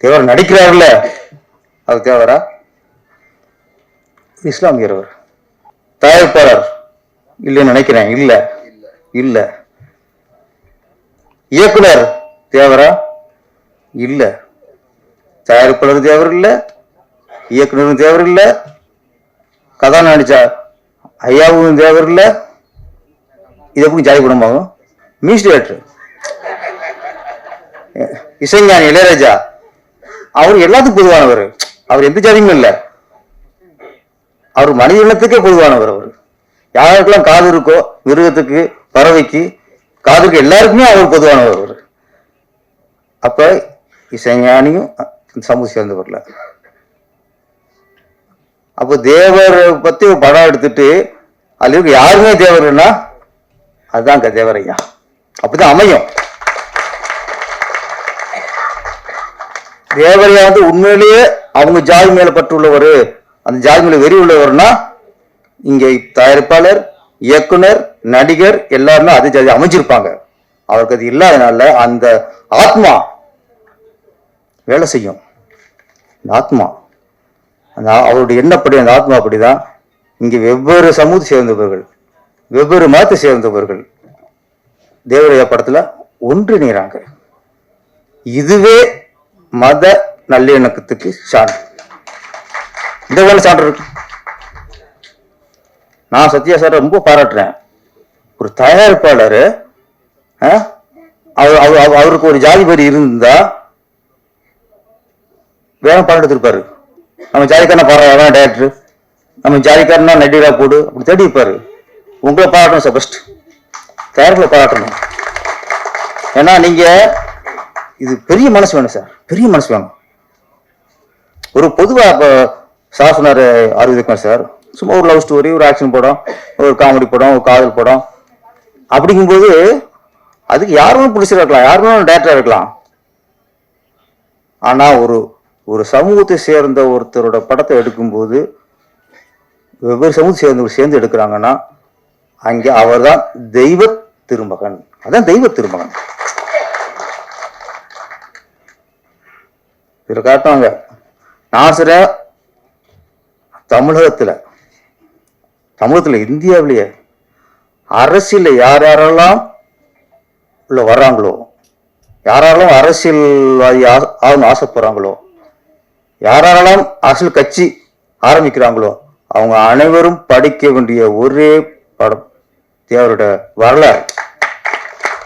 தேவர் நடிக்கிறார்ல, அது தேவரா? இஸ்லாமியர் தயாரிப்பாளர் இல்லைன்னு நினைக்கிறேன். இல்ல இல்ல. இயக்குனர் தேவரா? இல்ல. தயாரிப்பாளர் தேவர் இல்ல, இயக்குனரும் தேவர் இல்ல, கதாநாயகன் நடிச்சா ஐயாவும் தேவர் இல்ல. இது எப்படி ஜாதி குணமாகும்? மியூசிக் டைரக்டர் இசைஞானி இளையராஜா, அவர் எல்லாத்துக்கும் பொதுவானவர். அவர் எந்த ஜாதியும் இல்லை, அவர் மனித இனத்துக்கே பொதுவானவர். அவர் யாருக்கெல்லாம் காது இருக்கோ, மிருகத்துக்கு, பறவைக்கு, காதுக்கு, எல்லாருக்குமே அவர் பொதுவானவர். அவர் அப்ப இசைஞானியும் சமூக சேர்ந்தவர்ல. அப்ப தேவர் பத்தி ஒரு படம் எடுத்துட்டு அதுல இருக்க யாருமே தேவர்னா அதுதான் தேவரையா. அப்படிதான் அமையும். தேவரையா உண்மையிலேயே அவங்க ஜாதி மேல பற்றுள்ளவர், அந்த ஜாதி மேல வெறி உள்ளவர்னா இங்க தயாரிப்பாளர், இயக்குனர், நடிகர் எல்லாருமே அது ஜாதி அமைஞ்சிருப்பாங்க. அவருக்கு அது இல்லாதனால அந்த ஆத்மா வேலை செய்யும். அந்த ஆத்மா, அந்த அவருடைய எண்ணப்படி அந்த ஆத்மா அப்படிதான். இங்க வெவ்வேறு சமூகத்தை சேர்ந்தவர்கள், வெவ்வேறு மதத்தை சேர்ந்தவர்கள் தேவரையா படத்துல ஒன்றிணைறாங்க. இதுவே மத நல்லிணக்கத்துக்கு சான்று. இந்த வேலை சான்று இருக்கு. நான் சத்யா சார் ரொம்ப பாராட்டுறேன். ஒரு தயாரிப்பாளர் அவருக்கு ஒரு ஜாதி பேர் இருந்தா வேகம் படம் எடுத்திருப்பாரு. நம்ம ஜாதிக்காரனா பாடுறான் டைரக்டர், நம்ம ஜாதிக்காரனா நடிகரா போடு அப்படி தேடி இருப்பாரு. உங்களை பாராட்டணும் சார், ஃபர்ஸ்ட் தயாரிப்புல பாராட்டணும். ஏன்னா நீங்க இது பெரிய மனசு வேணும் சார், பெரிய மனசு வேணும். ஒரு பொதுவா இப்போ சார் சொன்னாரு ஆரோக்கியக்குமார் சார், சும்மா ஒரு லவ் ஸ்டோரி, ஒரு ஆக்ஷன் படம், ஒரு காமெடி படம், ஒரு காதல் படம் அப்படிங்கும்போது அதுக்கு யாரும் பிடிச்சிருக்கலாம், இருக்கலாம், யாரும் டேரக்டரா இருக்கலாம். ஆனா ஒரு சமூகத்தை சேர்ந்த ஒருத்தரோட படத்தை எடுக்கும்போது வெவ்வேறு சமூகத்தை சேர்ந்தவர் சேர்ந்து எடுக்கிறாங்கன்னா அங்கே அவர் தான் தெய்வ திருமகன். அதான் தெய்வ திருமகன். இதுல காட்டுவாங்க. நான் சொல்ற தமிழகத்துல இந்தியாவிலேயே அரசியல் யாரெல்லாம் உள்ள வர்றாங்களோ, யாரெல்லாம் அரசியல்வாதி ஆகணும் ஆசைப்படுறாங்களோ, யாரெல்லாம் அரசியல் கட்சி ஆரம்பிக்கிறாங்களோ அவங்க அனைவரும் படிக்க வேண்டிய ஒரே படம் தேவரோட வரலாறு.